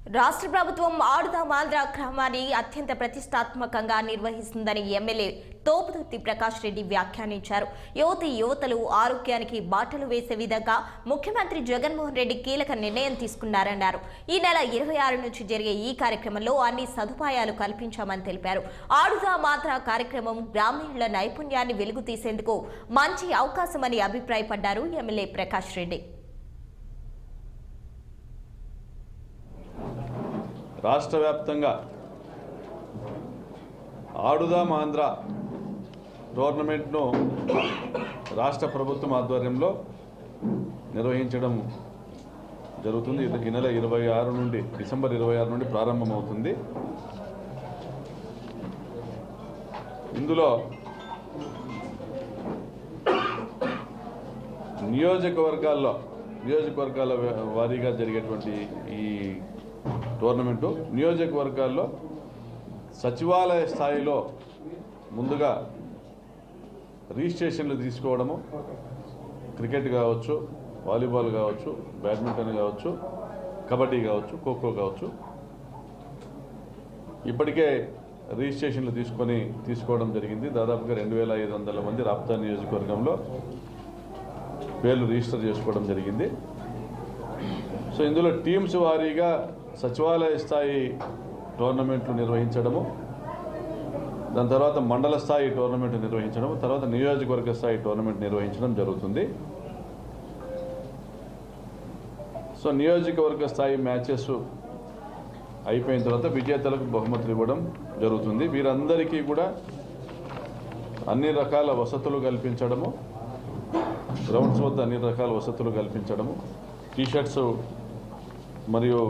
రాష్ట్ర ప్రభుత్వం ఆడుదాం ఆంధ్ర కార్యక్రమాన్ని అత్యంత ప్రతిష్టాత్మకంగా నిర్వహిస్తుందని ఎమ్మెల్యే తోపుదుర్తి ప్రకాష్ రెడ్డి వ్యాఖ్యానించారు. యువతలు ఆరోగ్యానికి బాటలు వేసే విధంగా ముఖ్యమంత్రి జగన్మోహన్ రెడ్డి కీలక నిర్ణయం తీసుకున్నారన్నారు. ఈ నెల 26 నుంచి జరిగే ఈ కార్యక్రమంలో అన్ని సదుపాయాలు కల్పించామని తెలిపారు. ఆడుదాం ఆంధ్ర కార్యక్రమం గ్రామీణుల నైపుణ్యాన్ని వెలుగు తీసేందుకు మంచి అవకాశమని అభిప్రాయపడ్డారు ఎమ్మెల్యే ప్రకాష్ రెడ్డి. రాష్ట్ర వ్యాప్తంగా ఆడుదాం ఆంధ్ర టోర్నమెంట్ను రాష్ట్ర ప్రభుత్వం ఆధ్వర్యంలో నిర్వహించడం జరుగుతుంది. ఈ నెల 26 నుండి డిసెంబర్ 26 నుండి ప్రారంభమవుతుంది. ఇందులో నియోజకవర్గాల వారీగా జరిగేటువంటి ఈ టోర్నమెంటు నియోజకవర్గాల్లో సచివాలయ స్థాయిలో ముందుగా రిజిస్ట్రేషన్లు తీసుకోవడము, క్రికెట్ కావచ్చు, వాలీబాల్ కావచ్చు, బ్యాడ్మింటన్ కావచ్చు, కబడ్డీ కావచ్చు, ఖోఖో కావచ్చు, ఇప్పటికే రిజిస్ట్రేషన్లు తీసుకోవడం జరిగింది. దాదాపుగా 2500 మంది రాప్తా నియోజకవర్గంలో పేర్లు రిజిస్టర్ చేసుకోవడం జరిగింది. సో ఇందులో టీమ్స్ వారీగా సచివాలయ స్థాయి టోర్నమెంట్లు నిర్వహించడము, దాని తర్వాత మండల స్థాయి టోర్నమెంట్ నిర్వహించడం, తర్వాత నియోజకవర్గ స్థాయి టోర్నమెంట్ నిర్వహించడం జరుగుతుంది. సో నియోజకవర్గ స్థాయి మ్యాచెస్ అయిపోయిన తర్వాత విజేతలకు బహుమతులు ఇవ్వడం జరుగుతుంది. వీరందరికీ కూడా అన్ని రకాల వసతులు కల్పించడము, గ్రౌండ్స్ వద్ద అన్ని రకాల వసతులు కల్పించడము, టీషర్ట్స్ మరియు